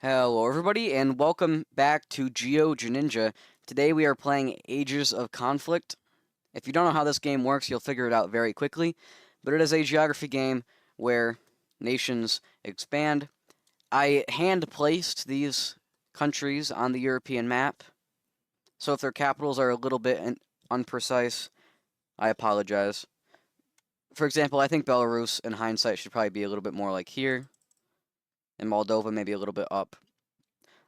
Hello everybody and welcome back to Geo-gininja. Today we are playing Ages of Conflict. If you don't know how this game works, you'll figure it out very quickly, but it is a geography game where nations expand. I hand-placed these countries on the European map, so if their capitals are a little bit unprecise, I apologize. For example, I think Belarus, in hindsight, should probably be a little bit more like here, and Moldova maybe a little bit up.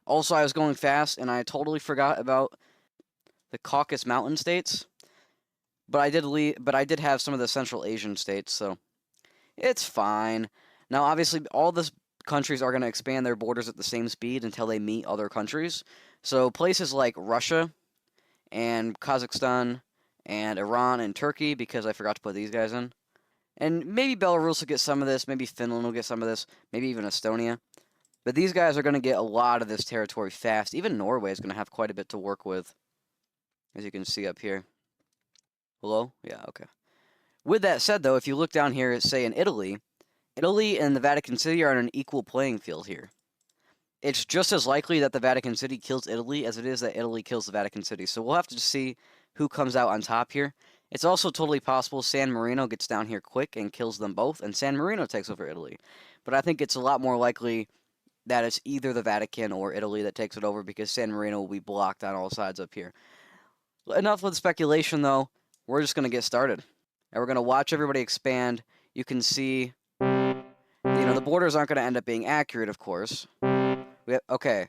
Also, I was going fast, and I totally forgot about the Caucasus Mountain states, but I did have some of the Central Asian states, so it's fine. Now, obviously, all the countries are going to expand their borders at the same speed until they meet other countries. So places like Russia and Kazakhstan and Iran and Turkey, because I forgot to put these guys in, and maybe Belarus will get some of this, maybe Finland will get some of this, maybe even Estonia. But these guys are going to get a lot of this territory fast. Even Norway is going to have quite a bit to work with, as you can see up here. Hello? Yeah, okay. With that said, though, if you look down here, say in Italy, Italy and the Vatican City are on an equal playing field here. It's just as likely that the Vatican City kills Italy as it is that Italy kills the Vatican City. So we'll have to see who comes out on top here. It's also totally possible San Marino gets down here quick and kills them both, and San Marino takes over Italy. But I think it's a lot more likely that it's either the Vatican or Italy that takes it over because San Marino will be blocked on all sides up here. Enough with speculation, though. We're just going to get started. And we're going to watch everybody expand. You can see, the borders aren't going to end up being accurate, of course. Okay.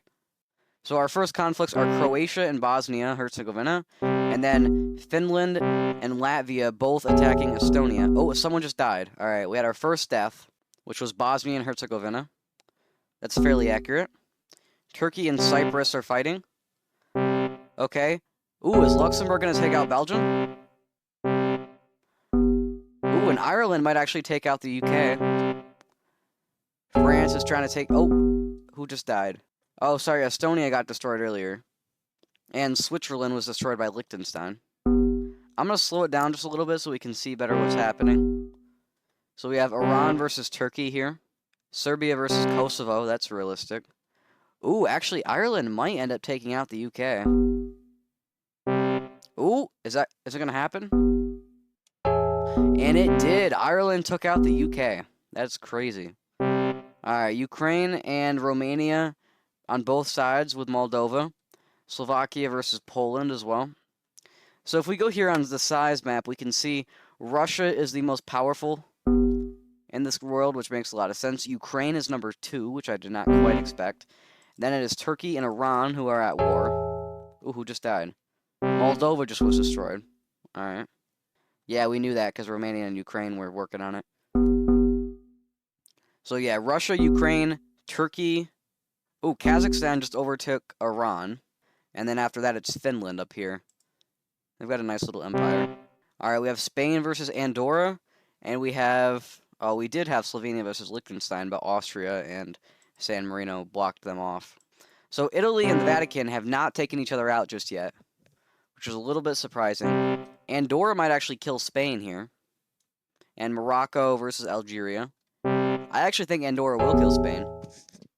So our first conflicts are Croatia and Bosnia-Herzegovina, and then Finland and Latvia both attacking Estonia. Oh, someone just died. All right, we had our first death, which was Bosnia and Herzegovina. That's fairly accurate. Turkey and Cyprus are fighting. Okay. Ooh, is Luxembourg going to take out Belgium? Ooh, and Ireland might actually take out the UK. France is trying to take... Oh, who just died? Oh, sorry, Estonia got destroyed earlier. And Switzerland was destroyed by Liechtenstein. I'm going to slow it down just a little bit so we can see better what's happening. So we have Iran versus Turkey here. Serbia versus Kosovo, that's realistic. Ooh, actually, Ireland might end up taking out the UK. Ooh, is it going to happen? And it did. Ireland took out the UK. That's crazy. Alright, Ukraine and Romania on both sides with Moldova. Slovakia versus Poland as well. So if we go here on the size map, we can see Russia is the most powerful in this world, which makes a lot of sense. Ukraine is number 2, which I did not quite expect. Then it is Turkey and Iran who are at war. Ooh, who just died? Moldova just was destroyed. Alright. Yeah, we knew that because Romania and Ukraine were working on it. So yeah, Russia, Ukraine, Turkey. Ooh, Kazakhstan just overtook Iran. And then after that, it's Finland up here. They've got a nice little empire. Alright, we have Spain versus Andorra. And we have... Oh, we did have Slovenia versus Liechtenstein, but Austria and San Marino blocked them off. So Italy and the Vatican have not taken each other out just yet, which is a little bit surprising. Andorra might actually kill Spain here. And Morocco versus Algeria. I actually think Andorra will kill Spain.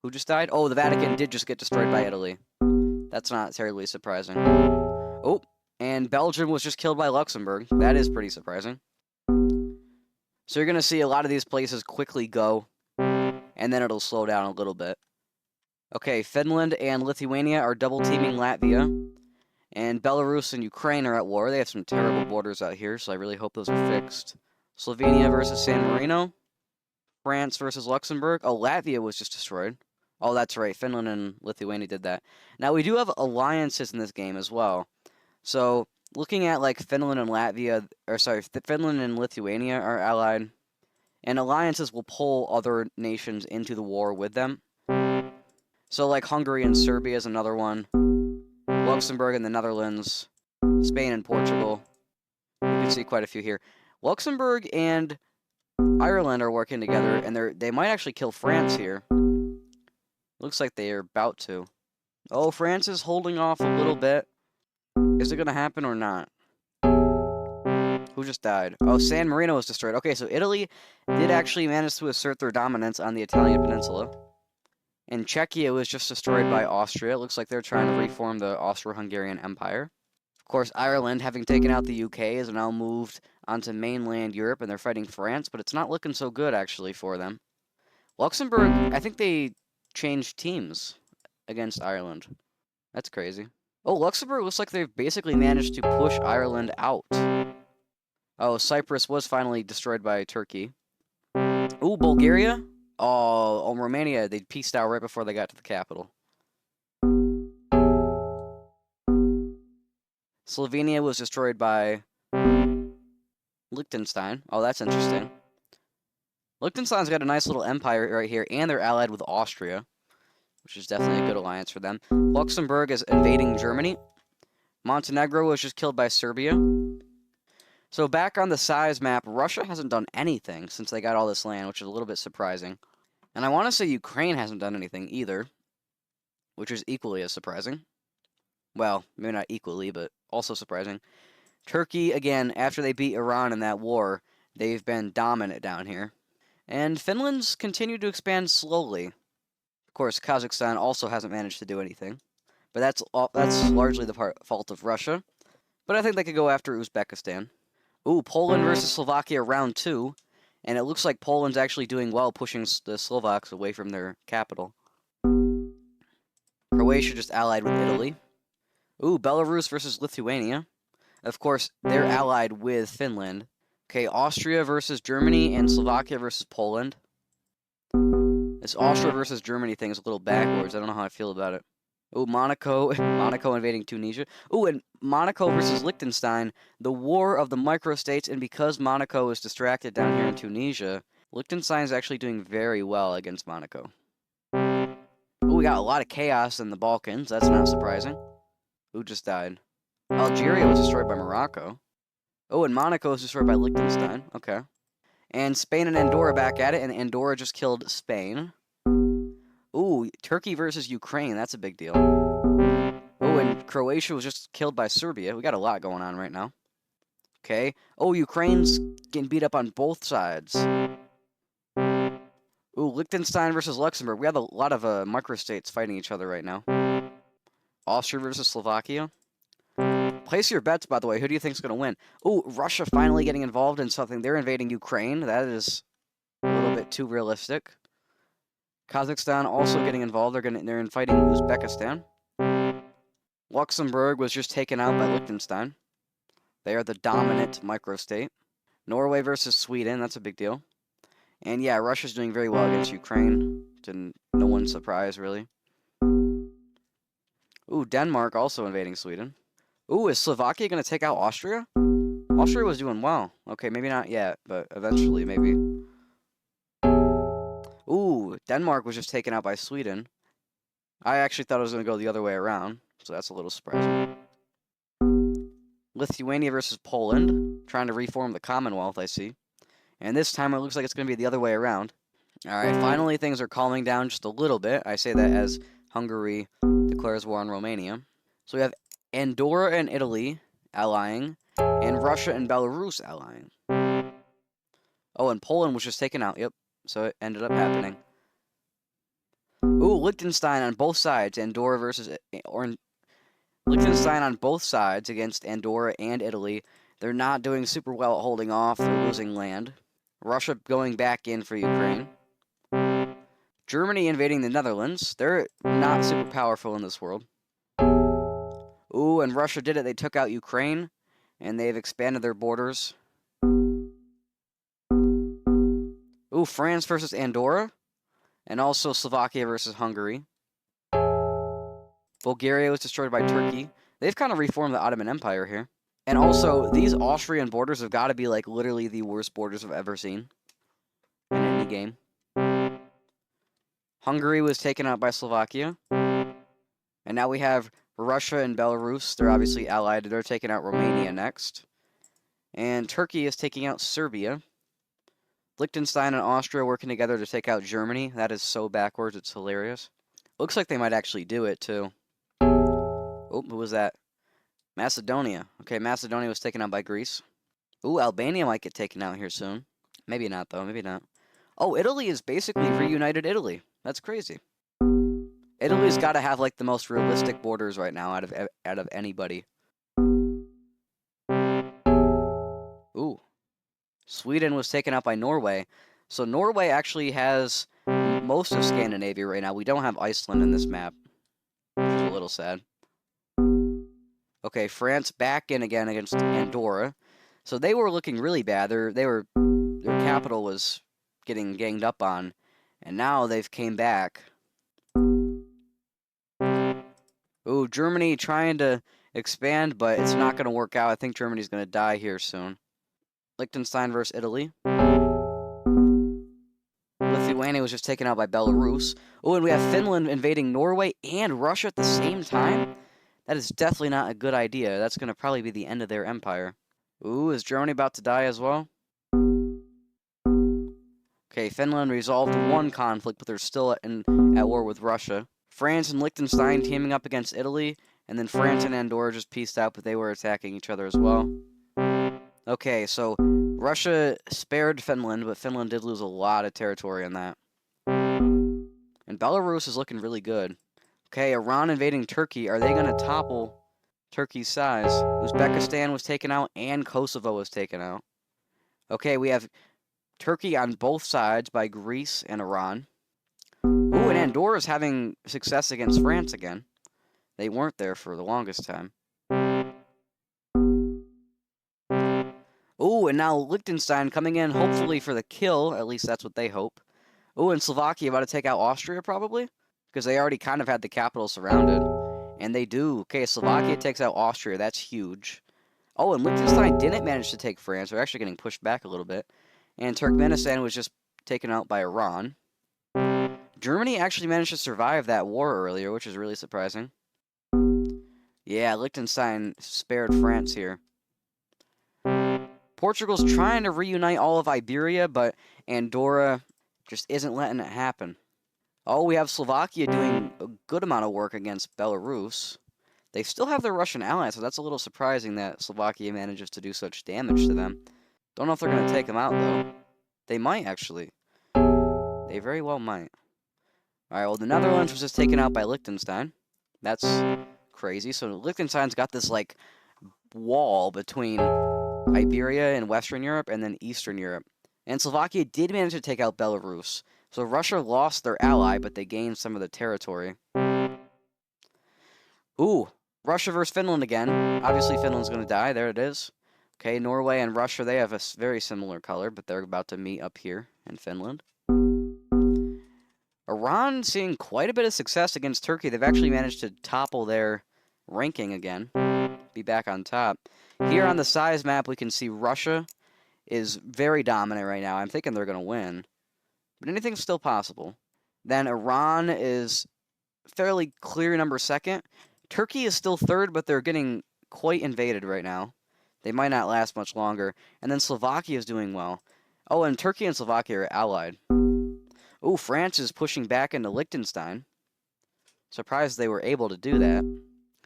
Who just died? Oh, the Vatican did just get destroyed by Italy. That's not terribly surprising. Oh, and Belgium was just killed by Luxembourg. That is pretty surprising. So you're going to see a lot of these places quickly go, and then it'll slow down a little bit. Okay, Finland and Lithuania are double-teaming Latvia, and Belarus and Ukraine are at war. They have some terrible borders out here, so I really hope those are fixed. Slovenia versus San Marino. France versus Luxembourg. Oh, Latvia was just destroyed. Oh, that's right. Finland and Lithuania did that. Now, we do have alliances in this game as well. So, looking at, like, Finland and Latvia, or sorry, Finland and Lithuania are allied. And alliances will pull other nations into the war with them. So, like, Hungary and Serbia is another one. Luxembourg and the Netherlands. Spain and Portugal. You can see quite a few here. Luxembourg and Ireland are working together, and they might actually kill France here. Looks like they are about to. Oh, France is holding off a little bit. Is it going to happen or not? Who just died? Oh, San Marino was destroyed. Okay, so Italy did actually manage to assert their dominance on the Italian peninsula. And Czechia was just destroyed by Austria. It looks like they're trying to reform the Austro-Hungarian Empire. Of course, Ireland, having taken out the UK, is now moved onto mainland Europe, and they're fighting France, but it's not looking so good, actually, for them. Luxembourg, I think they changed teams against Ireland. That's crazy. Oh, Luxembourg looks like they've basically managed to push Ireland out. Oh, Cyprus was finally destroyed by Turkey. Ooh, Bulgaria? Oh, Romania, they pieced out right before they got to the capital. Slovenia was destroyed by Liechtenstein. Oh, that's interesting. Liechtenstein's got a nice little empire right here, and they're allied with Austria, which is definitely a good alliance for them. Luxembourg is invading Germany. Montenegro was just killed by Serbia. So back on the size map, Russia hasn't done anything since they got all this land, which is a little bit surprising. And I want to say Ukraine hasn't done anything either, which is equally as surprising. Well, maybe not equally, but also surprising. Turkey, again, after they beat Iran in that war, they've been dominant down here. And Finland's continued to expand slowly. Of course, Kazakhstan also hasn't managed to do anything. But that's largely the fault of Russia. But I think they could go after Uzbekistan. Ooh, Poland versus Slovakia round 2. And it looks like Poland's actually doing well, pushing the Slovaks away from their capital. Croatia just allied with Italy. Ooh, Belarus versus Lithuania. Of course, they're allied with Finland. Okay, Austria versus Germany and Slovakia versus Poland. This Austria versus Germany thing is a little backwards. I don't know how I feel about it. Ooh, Monaco invading Tunisia. Ooh, and Monaco versus Liechtenstein, the war of the microstates, and because Monaco is distracted down here in Tunisia, Liechtenstein is actually doing very well against Monaco. Ooh, we got a lot of chaos in the Balkans. That's not surprising. Who just died? Algeria was destroyed by Morocco. Oh, and Monaco was destroyed by Liechtenstein. Okay. And Spain and Andorra back at it, and Andorra just killed Spain. Ooh, Turkey versus Ukraine. That's a big deal. Oh, and Croatia was just killed by Serbia. We got a lot going on right now. Okay. Oh, Ukraine's getting beat up on both sides. Ooh, Liechtenstein versus Luxembourg. We have a lot of microstates fighting each other right now. Austria versus Slovakia. Place your bets, by the way. Who do you think is going to win? Ooh, Russia finally getting involved in something. They're invading Ukraine. That is a little bit too realistic. Kazakhstan also getting involved. They're fighting Uzbekistan. Luxembourg was just taken out by Liechtenstein. They are the dominant microstate. Norway versus Sweden. That's a big deal. And yeah, Russia's doing very well against Ukraine. To no one's surprise, really. Ooh, Denmark also invading Sweden. Ooh, is Slovakia going to take out Austria? Austria was doing well. Okay, maybe not yet, but eventually, maybe. Ooh, Denmark was just taken out by Sweden. I actually thought it was going to go the other way around, so that's a little surprising. Lithuania versus Poland, trying to reform the Commonwealth, I see. And this time it looks like it's going to be the other way around. Alright, finally things are calming down just a little bit. I say that as Hungary declares war on Romania. So we have Andorra and Italy allying, and Russia and Belarus allying. Oh, and Poland was just taken out, yep. So it ended up happening. Ooh, Liechtenstein on both sides, Liechtenstein on both sides against Andorra and Italy. They're not doing super well at holding off, they're losing land. Russia going back in for Ukraine. Germany invading the Netherlands. They're not super powerful in this world. Ooh, and Russia did it. They took out Ukraine, and they've expanded their borders. Ooh, France versus Andorra, and also Slovakia versus Hungary. Bulgaria was destroyed by Turkey. They've kind of reformed the Ottoman Empire here. And also, these Austrian borders have got to be, like, literally the worst borders I've ever seen in any game. Hungary was taken out by Slovakia. And now we have Russia and Belarus. They're obviously allied. They're taking out Romania next. And Turkey is taking out Serbia. Liechtenstein and Austria working together to take out Germany. That is so backwards, it's hilarious. Looks like they might actually do it, too. Oh, who was that? Macedonia. Okay, Macedonia was taken out by Greece. Ooh, Albania might get taken out here soon. Maybe not, though. Maybe not. Oh, Italy is basically reunited Italy. That's crazy. Italy's got to have like the most realistic borders right now out of anybody. Ooh, Sweden was taken out by Norway. So Norway actually has most of Scandinavia right now. We don't have Iceland in this map, which is a little sad. Okay, France back in again against Andorra. So they were looking really bad. Their capital was getting ganged up on, and now they've came back. Ooh, Germany trying to expand, but it's not going to work out. I think Germany's going to die here soon. Liechtenstein versus Italy. Lithuania was just taken out by Belarus. Oh, and we have Finland invading Norway and Russia at the same time? That is definitely not a good idea. That's going to probably be the end of their empire. Ooh, is Germany about to die as well? Okay, Finland resolved one conflict, but they're still at war with Russia. France and Liechtenstein teaming up against Italy, and then France and Andorra just peaced out, but they were attacking each other as well. Okay, so Russia spared Finland, but Finland did lose a lot of territory in that. And Belarus is looking really good. Okay, Iran invading Turkey. Are they going to topple Turkey's size? Uzbekistan was taken out, and Kosovo was taken out. Okay, we have Turkey on both sides by Greece and Iran. Ooh, and Andorra's having success against France again. They weren't there for the longest time. Ooh, and now Liechtenstein coming in, hopefully for the kill. At least that's what they hope. Ooh, and Slovakia about to take out Austria, probably? Because they already kind of had the capital surrounded. And they do. Okay, Slovakia takes out Austria. That's huge. Oh, and Liechtenstein didn't manage to take France. They're actually getting pushed back a little bit. And Turkmenistan was just taken out by Iran. Germany actually managed to survive that war earlier, which is really surprising. Yeah, Liechtenstein spared France here. Portugal's trying to reunite all of Iberia, but Andorra just isn't letting it happen. Oh, we have Slovakia doing a good amount of work against Belarus. They still have their Russian allies, so that's a little surprising that Slovakia manages to do such damage to them. Don't know if they're going to take them out, though. They might, actually. They very well might. Alright, well, the Netherlands was just taken out by Liechtenstein. That's crazy. So Liechtenstein's got this, like, wall between Iberia and Western Europe and then Eastern Europe. And Slovakia did manage to take out Belarus. So Russia lost their ally, but they gained some of the territory. Ooh, Russia versus Finland again. Obviously, Finland's going to die. There it is. Okay, Norway and Russia, they have a very similar color, but they're about to meet up here in Finland. Iran seeing quite a bit of success against Turkey. They've actually managed to topple their ranking again, be back on top. Here on the size map, we can see Russia is very dominant right now. I'm thinking they're going to win, but anything's still possible. Then Iran is fairly clear number second. Turkey is still third, but they're getting quite invaded right now. They might not last much longer. And then Slovakia is doing well. Oh, and Turkey and Slovakia are allied. Ooh, France is pushing back into Liechtenstein. Surprised they were able to do that.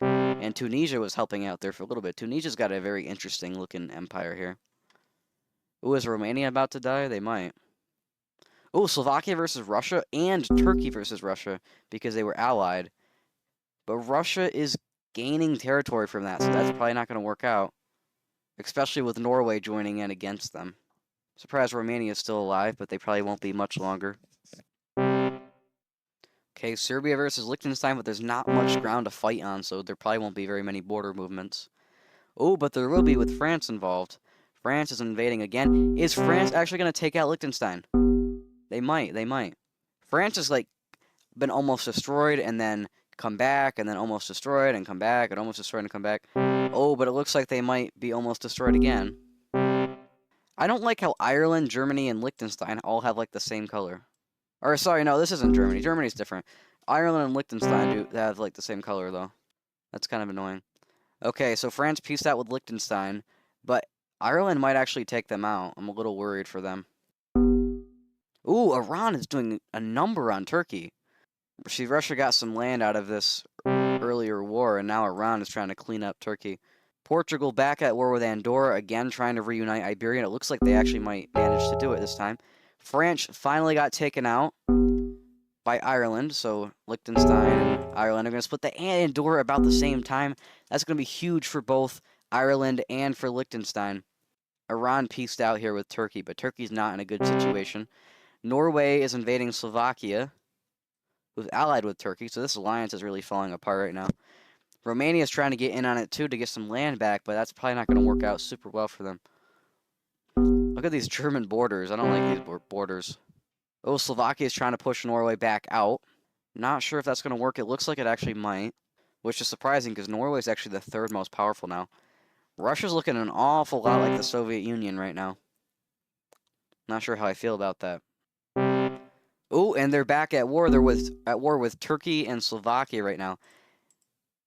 And Tunisia was helping out there for a little bit. Tunisia's got a very interesting looking empire here. Ooh, is Romania about to die? They might. Ooh, Slovakia versus Russia and Turkey versus Russia because they were allied. But Russia is gaining territory from that, so that's probably not going to work out. Especially with Norway joining in against them. Surprised Romania is still alive, but they probably won't be much longer. Okay, Serbia versus Liechtenstein, but there's not much ground to fight on, so there probably won't be very many border movements. Oh, but there will be with France involved. France is invading again. Is France actually going to take out Liechtenstein? They might. France has, like, been almost destroyed and then come back and then almost destroyed and come back and almost destroyed and come back. Oh, but it looks like they might be almost destroyed again. I don't like how Ireland, Germany, and Liechtenstein all have, like, the same color. Or, sorry, no, this isn't Germany. Germany's different. Ireland and Liechtenstein do have, like, the same color, though. That's kind of annoying. Okay, so France pieced out with Liechtenstein, but Ireland might actually take them out. I'm a little worried for them. Ooh, Iran is doing a number on Turkey. See, Russia got some land out of this earlier war, and now Iran is trying to clean up Turkey. Portugal back at war with Andorra, again trying to reunite Iberia, and it looks like they actually might manage to do it this time. France finally got taken out by Ireland. So Liechtenstein and Ireland are going to split the and Andorra about the same time. That's going to be huge for both Ireland and for Liechtenstein. Iran pieced out here with Turkey, but Turkey's not in a good situation. Norway is invading Slovakia, who's allied with Turkey, so this alliance is really falling apart right now. Romania is trying to get in on it too to get some land back, but that's probably not going to work out super well for them. Look at these German borders. I don't like these borders. Oh, Slovakia is trying to push Norway back out. Not sure if that's going to work. It looks like it actually might, which is surprising because Norway is actually the third most powerful now. Russia's looking an awful lot like the Soviet Union right now. Not sure how I feel about that. Oh, and they're back at war. They're at war with Turkey and Slovakia right now.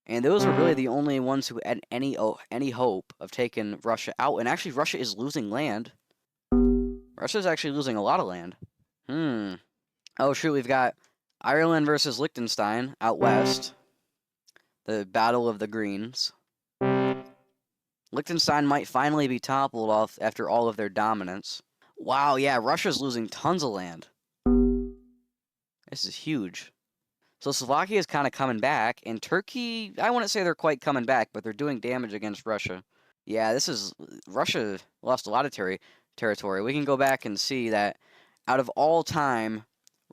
And those were really the only ones who had any hope of taking Russia out. And actually, Russia is losing land. Russia's actually losing a lot of land. Oh, shoot, we've got Ireland versus Liechtenstein out west. The Battle of the Greens. Liechtenstein might finally be toppled off after all of their dominance. Wow, yeah, Russia's losing tons of land. This is huge. So Slovakia is kind of coming back, and Turkey, I wouldn't say they're quite coming back, but they're doing damage against Russia. Yeah, Russia lost a lot of territory. We can go back and see that out of all time,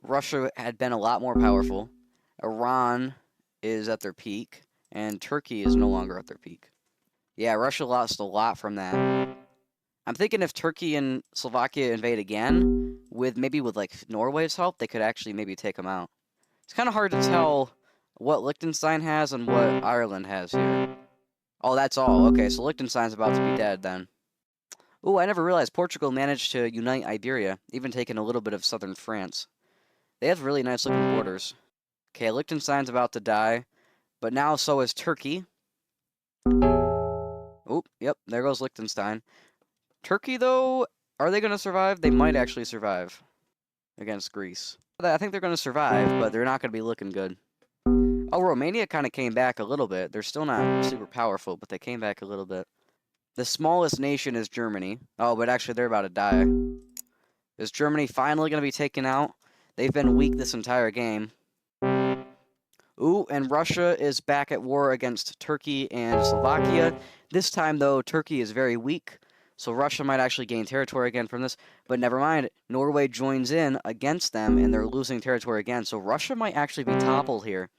Russia had been a lot more powerful. Iran is at their peak, and Turkey is no longer at their peak. Yeah, Russia lost a lot from that. I'm thinking if Turkey and Slovakia invade again, maybe with like Norway's help, they could actually maybe take them out. It's kind of hard to tell what Liechtenstein has and what Ireland has here. Oh, that's all. Okay, so Liechtenstein's about to be dead then. Ooh, I never realized Portugal managed to unite Iberia, even taking a little bit of southern France. They have really nice looking borders. Okay, Liechtenstein's about to die, but now so is Turkey. Oop, yep, there goes Liechtenstein. Turkey, though, are they going to survive? They might actually survive against Greece. I think they're going to survive, but they're not going to be looking good. Oh, Romania kind of came back a little bit. They're still not super powerful, but they came back a little bit. The smallest nation is Germany. Oh, but actually they're about to die. Is Germany finally going to be taken out? They've been weak this entire game. Ooh, and Russia is back at war against Turkey and Slovakia. This time, though, Turkey is very weak. So Russia might actually gain territory again from this, but never mind. Norway joins in against them, and they're losing territory again. So Russia might actually be toppled here.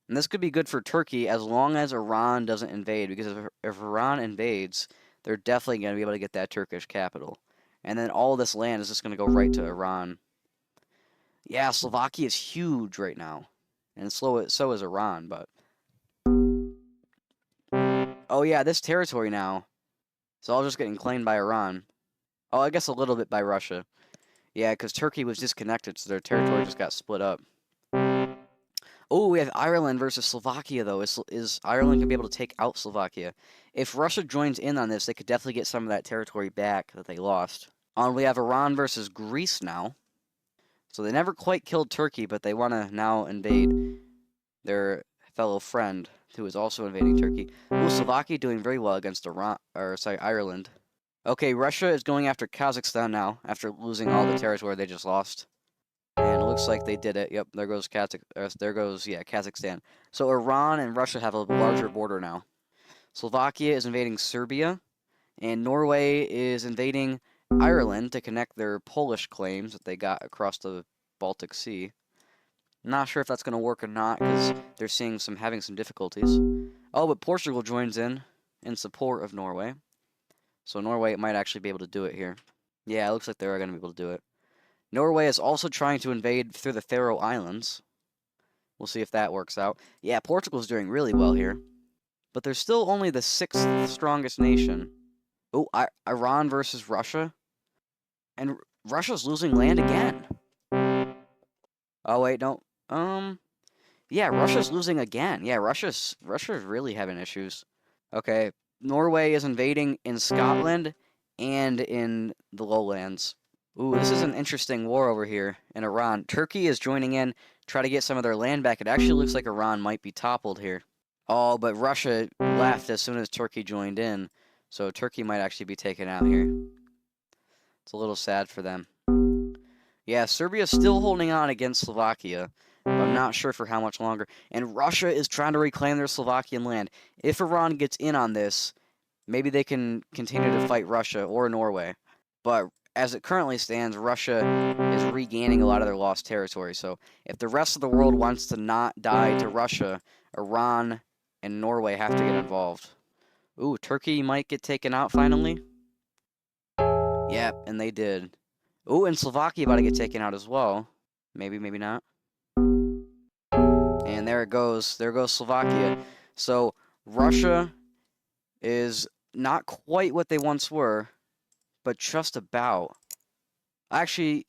And this could be good for Turkey as long as Iran doesn't invade, because if Iran invades, they're definitely going to be able to get that Turkish capital. And then all this land is just going to go right to Iran. Yeah, Slovakia is huge right now. And so is Iran, but... Oh yeah, this territory now. It's all just getting claimed by Iran. Oh, I guess a little bit by Russia. Yeah, because Turkey was disconnected, so their territory just got split up. Oh, we have Ireland versus Slovakia, though. Is Ireland going to be able to take out Slovakia? If Russia joins in on this, they could definitely get some of that territory back that they lost. We have Iran versus Greece now. So they never quite killed Turkey, but they want to now invade their fellow friend, who is also invading Turkey. Oh, Slovakia doing very well against Ireland. Okay, Russia is going after Kazakhstan now, after losing all the territory they just lost. And it looks like they did it. Yep, there goes Kazakhstan. So Iran and Russia have a larger border now. Slovakia is invading Serbia, and Norway is invading Ireland to connect their Polish claims that they got across the Baltic Sea. Not sure if that's going to work or not, because they're having some difficulties. Oh, but Portugal joins in support of Norway. So Norway might actually be able to do it here. Yeah, it looks like they are going to be able to do it. Norway is also trying to invade through the Faroe Islands. We'll see if that works out. Yeah, Portugal's doing really well here. But they're still only the 6th strongest nation. Oh, Iran versus Russia. And Russia's losing land again. Oh, wait, no. Yeah, Russia's losing again. Yeah, Russia's really having issues. Okay, Norway is invading in Scotland and in the lowlands. Ooh, this is an interesting war over here in Iran. Turkey is joining in, try to get some of their land back. It actually looks like Iran might be toppled here. Oh, but Russia left as soon as Turkey joined in, so Turkey might actually be taken out here. It's a little sad for them. Yeah, Serbia's still holding on against Slovakia, but I'm not sure for how much longer. And Russia is trying to reclaim their Slovakian land. If Iran gets in on this, maybe they can continue to fight Russia or Norway. But as it currently stands, Russia is regaining a lot of their lost territory. So if the rest of the world wants to not die to Russia, Iran and Norway have to get involved. Ooh, Turkey might get taken out finally. Yep, and they did. Ooh, and Slovakia about to get taken out as well. Maybe, maybe not. And there it goes. There goes Slovakia. So Russia is not quite what they once were, but just about. Actually,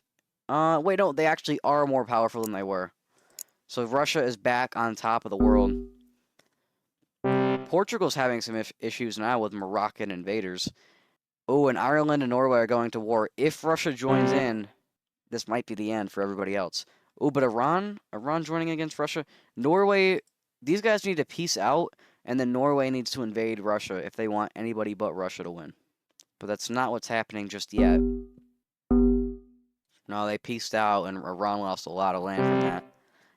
wait, no, they actually are more powerful than they were. So Russia is back on top of the world. Portugal's having some issues now with Moroccan invaders. Oh, and Ireland and Norway are going to war. If Russia joins in, this might be the end for everybody else. Oh, but Iran joining against Russia. Norway, these guys need to peace out, and then Norway needs to invade Russia if they want anybody but Russia to win. But that's not what's happening just yet. No, they peaced out, and Iran lost a lot of land from that.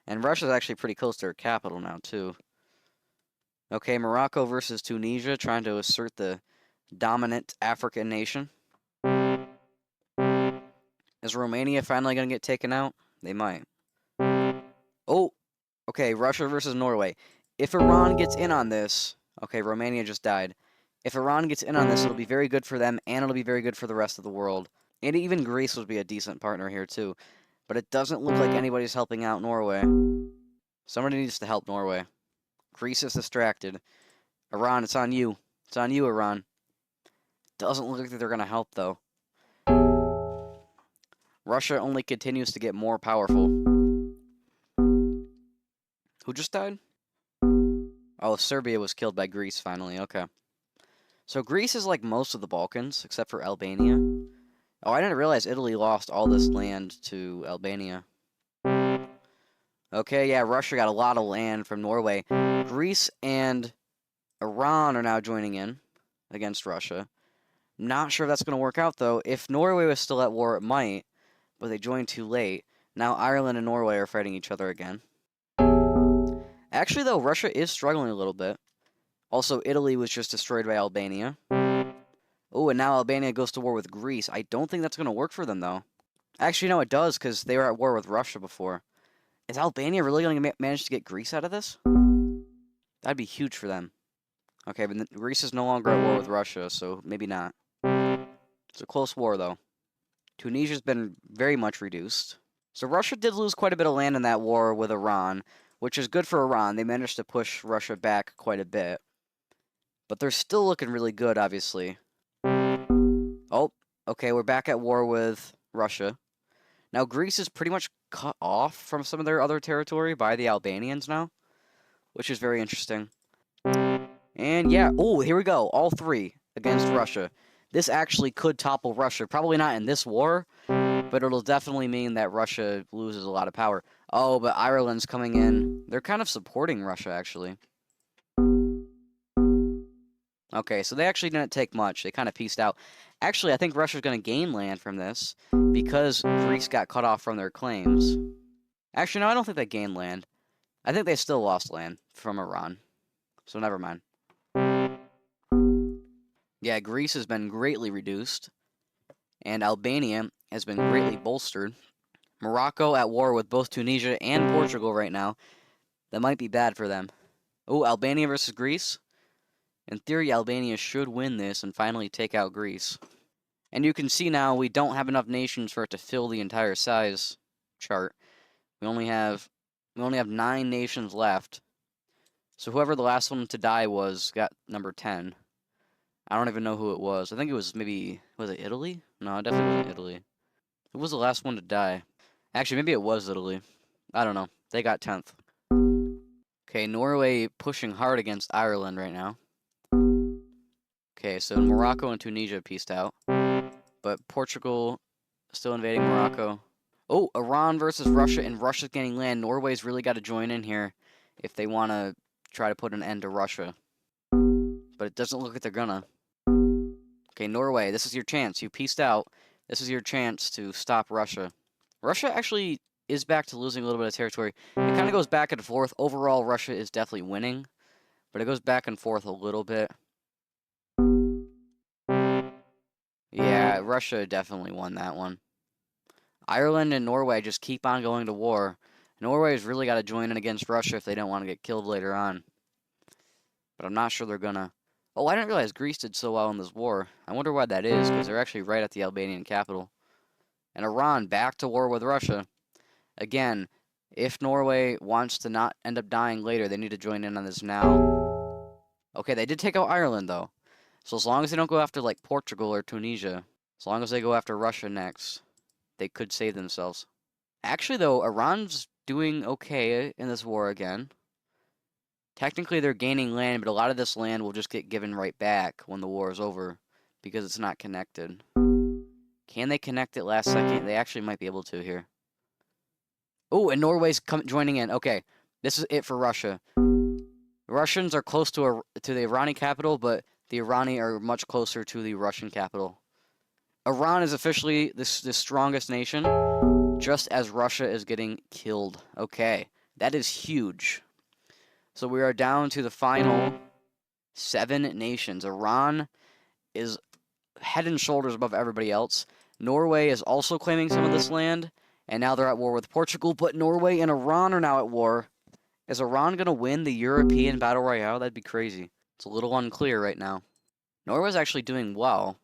And Russia's actually pretty close to their capital now, too. Okay, Morocco versus Tunisia, trying to assert the dominant African nation. Is Romania finally going to get taken out? They might. Oh, okay, Russia versus Norway. If Iran gets in on this, okay, Romania just died. If Iran gets in on this, it'll be very good for them, and it'll be very good for the rest of the world. And even Greece would be a decent partner here, too. But it doesn't look like anybody's helping out Norway. Somebody needs to help Norway. Greece is distracted. Iran, it's on you. It's on you, Iran. Doesn't look like they're going to help, though. Russia only continues to get more powerful. Who just died? Oh, Serbia was killed by Greece, finally. Okay. So Greece is like most of the Balkans, except for Albania. Oh, I didn't realize Italy lost all this land to Albania. Okay, yeah, Russia got a lot of land from Norway. Greece and Iran are now joining in against Russia. Not sure if that's going to work out, though. If Norway was still at war, it might, but they joined too late. Now Ireland and Norway are fighting each other again. Actually, though, Russia is struggling a little bit. Also, Italy was just destroyed by Albania. Oh, and now Albania goes to war with Greece. I don't think that's going to work for them, though. Actually, no, it does, because they were at war with Russia before. Is Albania really going to manage to get Greece out of this? That'd be huge for them. Okay, but Greece is no longer at war with Russia, so maybe not. It's a close war, though. Tunisia's been very much reduced. So Russia did lose quite a bit of land in that war with Iran, which is good for Iran. They managed to push Russia back quite a bit. But they're still looking really good, obviously. Oh, okay, we're back at war with Russia. Now, Greece is pretty much cut off from some of their other territory by the Albanians now, which is very interesting. And yeah, oh, here we go. All three against Russia. This actually could topple Russia. Probably not in this war, but it'll definitely mean that Russia loses a lot of power. Oh, but Ireland's coming in. They're kind of supporting Russia, actually. Okay, so they actually didn't take much. They kind of pieced out. Actually, I think Russia's going to gain land from this because Greece got cut off from their claims. Actually, no, I don't think they gained land. I think they still lost land from Iran. So never mind. Yeah, Greece has been greatly reduced, and Albania has been greatly bolstered. Morocco at war with both Tunisia and Portugal right now. That might be bad for them. Oh, Albania versus Greece? In theory, Albania should win this and finally take out Greece. And you can see now we don't have enough nations for it to fill the entire size chart. We only have 9 nations left. So whoever the last one to die was got number 10. I don't even know who it was. I think it was was it Italy? No, it definitely wasn't Italy. Who was the last one to die? Actually, maybe it was Italy. I don't know. They got 10th. Okay, Norway pushing hard against Ireland right now. Okay, so Morocco and Tunisia pieced out. But Portugal still invading Morocco. Oh, Iran versus Russia, and Russia's gaining land. Norway's really got to join in here if they want to try to put an end to Russia. But it doesn't look like they're gonna. Okay, Norway, this is your chance. You pieced out. This is your chance to stop Russia. Russia actually is back to losing a little bit of territory. It kind of goes back and forth. Overall, Russia is definitely winning, but it goes back and forth a little bit. Yeah, Russia definitely won that one. Ireland and Norway just keep on going to war. Norway's really got to join in against Russia if they don't want to get killed later on. But I'm not sure they're gonna. Oh, I didn't realize Greece did so well in this war. I wonder why that is, because they're actually right at the Albanian capital. And Iran back to war with Russia. Again, if Norway wants to not end up dying later, they need to join in on this now. Okay, they did take out Ireland, though. So as long as they don't go after, like, Portugal or Tunisia, as long as they go after Russia next, they could save themselves. Actually, though, Iran's doing okay in this war again. Technically, they're gaining land, but a lot of this land will just get given right back when the war is over because it's not connected. Can they connect it last second? They actually might be able to here. Oh, and Norway's joining in. Okay, this is it for Russia. The Russians are close to the Iranian capital, but the Irani are much closer to the Russian capital. Iran is officially the strongest nation, just as Russia is getting killed. Okay, that is huge. So we are down to the final 7 nations. Iran is head and shoulders above everybody else. Norway is also claiming some of this land, and now they're at war with Portugal, but Norway and Iran are now at war. Is Iran going to win the European Battle Royale? That'd be crazy. It's a little unclear right now. Norway's actually doing well.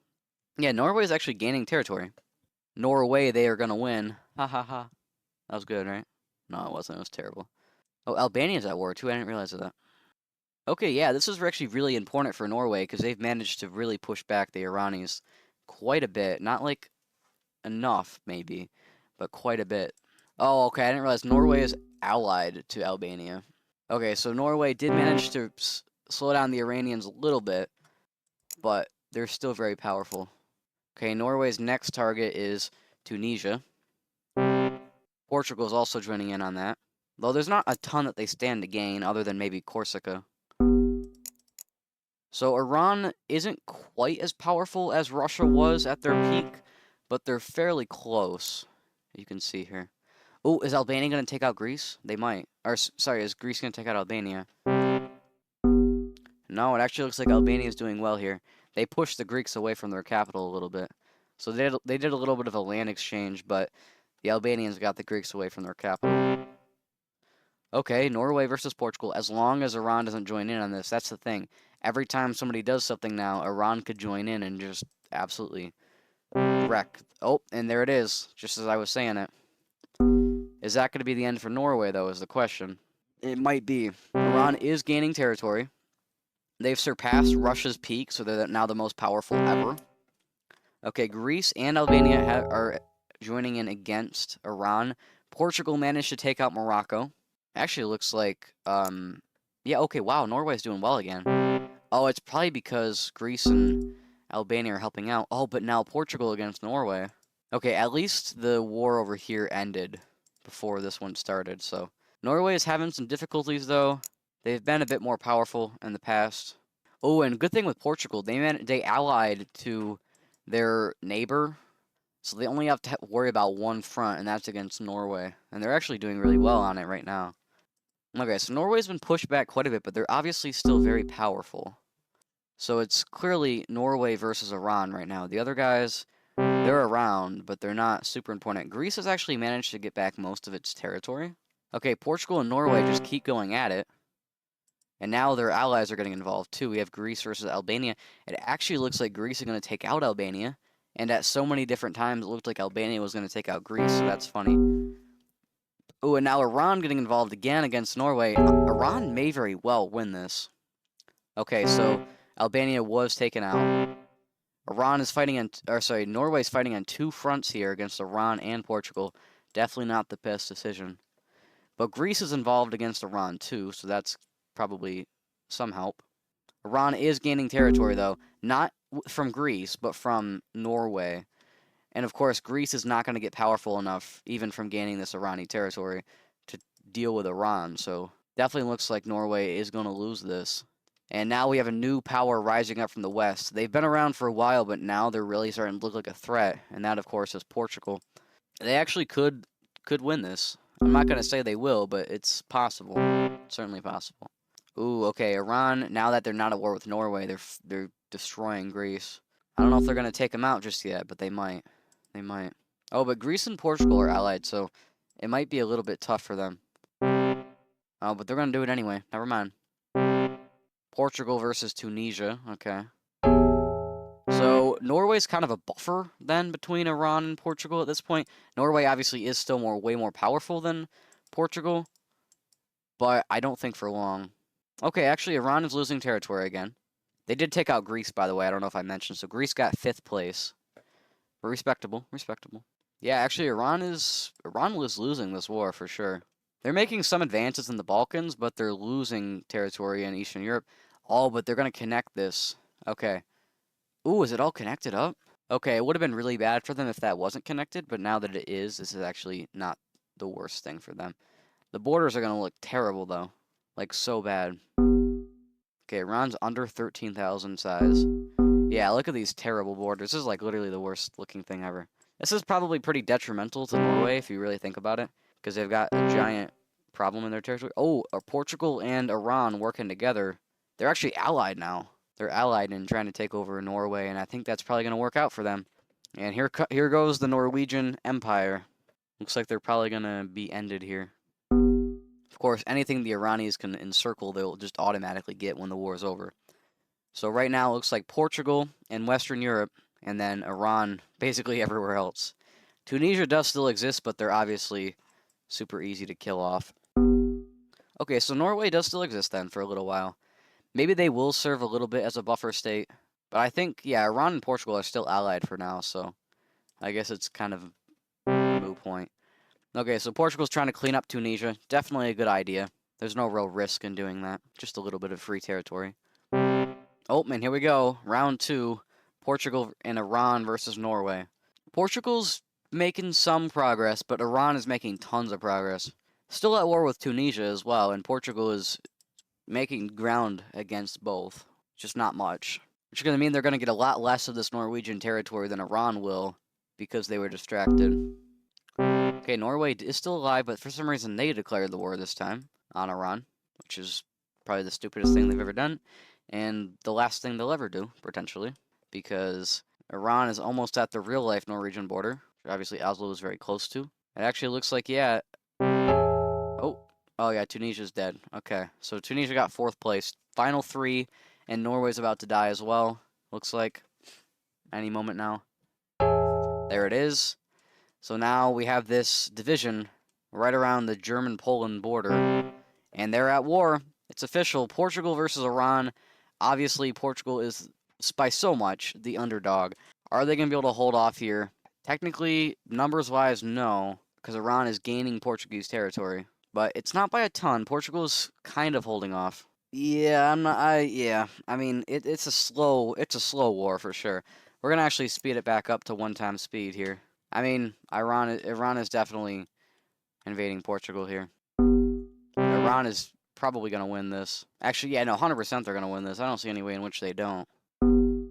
Yeah, Norway's actually gaining territory. Norway, they are going to win. Ha ha ha. That was good, right? No, it wasn't. It was terrible. Oh, Albania's at war, too. I didn't realize that. Okay, yeah, this is actually really important for Norway because they've managed to really push back the Iranis quite a bit. Not, like, enough, maybe, but quite a bit. Oh, okay, I didn't realize Norway is allied to Albania. Okay, so Norway did manage to slow down the Iranians a little bit, but they're still very powerful. Okay, Norway's next target is Tunisia. Portugal is also joining in on that. Though there's not a ton that they stand to gain other than maybe Corsica. So Iran isn't quite as powerful as Russia was at their peak, but they're fairly close. You can see here. Oh, is Albania going to take out Greece? They might. Or, sorry, is Greece going to take out Albania? No, it actually looks like Albania is doing well here. They pushed the Greeks away from their capital a little bit. So they did a little bit of a land exchange, but the Albanians got the Greeks away from their capital. Okay, Norway versus Portugal. As long as Iran doesn't join in on this, that's the thing. Every time somebody does something now, Iran could join in and just absolutely wreck. Oh, and there it is, just as I was saying it. Is that going to be the end for Norway, though, is the question. It might be. Iran is gaining territory. They've surpassed Russia's peak, so they're now the most powerful ever. Okay, Greece and Albania are joining in against Iran. Portugal managed to take out Morocco. Actually, it looks like, yeah, okay, wow, Norway's doing well again. Oh, it's probably because Greece and Albania are helping out. Oh, but now Portugal against Norway. Okay, at least the war over here ended before this one started, so. Norway is having some difficulties, though. They've been a bit more powerful in the past. Oh, and good thing with Portugal, they allied to their neighbor, so they only have to worry about one front, and that's against Norway. And they're actually doing really well on it right now. Okay, so Norway's been pushed back quite a bit, but they're obviously still very powerful. So it's clearly Norway versus Iran right now. The other guys, they're around, but they're not super important. Greece has actually managed to get back most of its territory. Okay, Portugal and Norway just keep going at it. And now their allies are getting involved too. We have Greece versus Albania. It actually looks like Greece is going to take out Albania. And at so many different times, it looked like Albania was going to take out Greece, so that's funny. Oh, and now Iran getting involved again against Norway. Iran may very well win this. Okay, so Albania was taken out. Norway's fighting on 2 fronts here against Iran and Portugal. Definitely not the best decision. But Greece is involved against Iran too, so that's probably some help. Iran is gaining territory, though. Not from Greece, but from Norway. And of course, Greece is not going to get powerful enough, even from gaining this Irani territory, to deal with Iran. So definitely looks like Norway is going to lose this. And now we have a new power rising up from the west. They've been around for a while, but now they're really starting to look like a threat. And that, of course, is Portugal. They actually could could win this. I'm not gonna say they will, but it's possible. Certainly possible. Ooh, okay. Iran. Now that they're not at war with Norway, they're destroying Greece. I don't know if they're gonna take them out just yet, but they might. They might. Oh, but Greece and Portugal are allied, so it might be a little bit tough for them. Oh, but they're gonna do it anyway. Never mind. Portugal versus Tunisia. Okay. So Norway's kind of a buffer then between Iran and Portugal at this point. Norway obviously is still way more powerful than Portugal, but I don't think for long. Okay, actually Iran is losing territory again. They did take out Greece, by the way. I don't know if I mentioned. So Greece got 5th place. Respectable, respectable. Yeah, actually Iran was losing this war for sure. They're making some advances in the Balkans, but they're losing territory in Eastern Europe. Oh, but they're going to connect this. Okay. Ooh, is it all connected up? Okay, it would have been really bad for them if that wasn't connected, but now that it is, this is actually not the worst thing for them. The borders are going to look terrible, though. Like, so bad. Okay, Iran's under 13,000 size. Yeah, look at these terrible borders. This is, like, literally the worst looking thing ever. This is probably pretty detrimental to Norway, if you really think about it, because they've got a giant problem in their territory. Oh, Portugal and Iran working together. They're actually allied now. They're allied in trying to take over Norway, and I think that's probably going to work out for them. And here goes the Norwegian Empire. Looks like they're probably going to be ended here. Of course, anything the Iranis can encircle, they'll just automatically get when the war is over. So right now, it looks like Portugal and Western Europe, and then Iran basically everywhere else. Tunisia does still exist, but they're obviously super easy to kill off. Okay, so Norway does still exist then for a little while. Maybe they will serve a little bit as a buffer state. But I think, yeah, Iran and Portugal are still allied for now, so I guess it's kind of a moot point. Okay, so Portugal's trying to clean up Tunisia. Definitely a good idea. There's no real risk in doing that. Just a little bit of free territory. Oh, man, here we go. Round 2. Portugal and Iran versus Norway. Portugal's making some progress, but Iran is making tons of progress. Still at war with Tunisia as well, and Portugal is making ground against both. Just not much. Which is going to mean they're going to get a lot less of this Norwegian territory than Iran will because they were distracted. Okay, Norway is still alive, but for some reason they declared the war this time on Iran, which is probably the stupidest thing they've ever done, and the last thing they'll ever do, potentially, because Iran is almost at the real-life Norwegian border, which obviously Oslo is very close to. It actually looks like, yeah. Oh, yeah, Tunisia's dead. Okay, so Tunisia got 4th place. Final 3, and Norway's about to die as well, looks like. Any moment now. There it is. So now we have this division right around the German-Poland border, and they're at war. It's official. Portugal versus Iran. Obviously, Portugal is, by so much, the underdog. Are they going to be able to hold off here? Technically, numbers-wise, no, because Iran is gaining Portuguese territory. But it's not by a ton. Portugal's kind of holding off. Yeah, I mean, it's a slow war for sure. We're gonna actually speed it back up to 1 times speed here. I mean, Iran is definitely invading Portugal here. Iran is probably gonna win this. Actually, yeah, no, 100% they're gonna win this. I don't see any way in which they don't.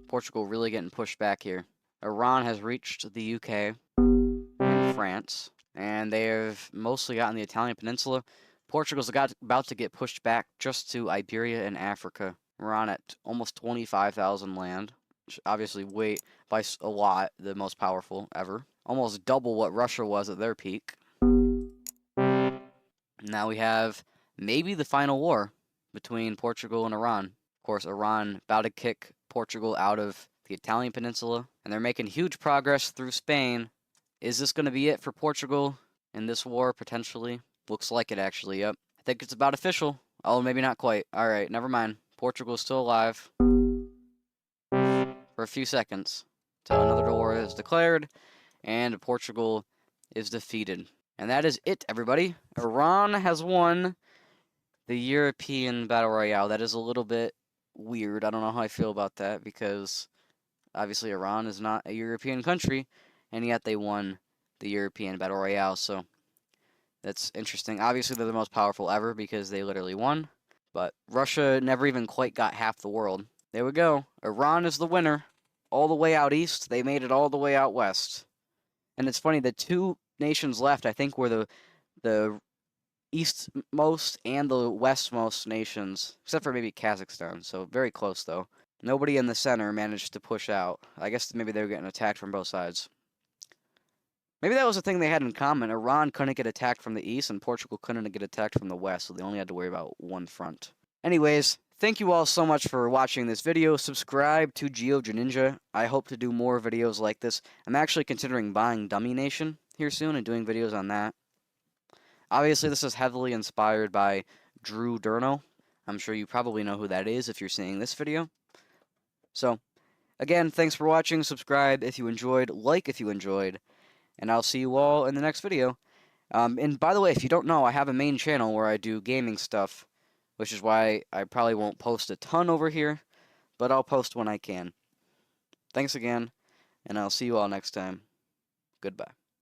Portugal really getting pushed back here. Iran has reached the UK and France, and they have mostly gotten the Italian peninsula. Portugal's about to get pushed back just to Iberia and Africa. We're on at almost 25,000 land, which obviously by a lot, the most powerful ever. Almost double what Russia was at their peak. Now we have maybe the final war between Portugal and Iran. Of course, Iran about to kick Portugal out of the Italian peninsula, and they're making huge progress through Spain. Is this going to be it for Portugal in this war, potentially? Looks like it, actually, yep. I think it's about official. Oh, maybe not quite. Alright, never mind. Portugal's still alive. For a few seconds. Till another war is declared, and Portugal is defeated. And that is it, everybody. Iran has won the European Battle Royale. That is a little bit weird. I don't know how I feel about that, because obviously Iran is not a European country, and yet they won the European Battle Royale, so that's interesting. Obviously, they're the most powerful ever because they literally won, but Russia never even quite got half the world. There we go. Iran is the winner. All the way out east, they made it all the way out west. And it's funny, the two nations left, I think, were the eastmost and the westmost nations, except for maybe Kazakhstan. So very close though. Nobody in the center managed to push out. I guess maybe they were getting attacked from both sides. Maybe that was the thing they had in common. Iran couldn't get attacked from the east, and Portugal couldn't get attacked from the west, so they only had to worry about one front. Anyways, thank you all so much for watching this video. Subscribe to Geo-gininja. I hope to do more videos like this. I'm actually considering buying Dummy Nation here soon and doing videos on that. Obviously, this is heavily inspired by Drew Durno. I'm sure you probably know who that is if you're seeing this video. So, again, thanks for watching. Subscribe if you enjoyed, like if you enjoyed, and I'll see you all in the next video. And by the way, if you don't know, I have a main channel where I do gaming stuff, which is why I probably won't post a ton over here, but I'll post when I can. Thanks again, and I'll see you all next time. Goodbye.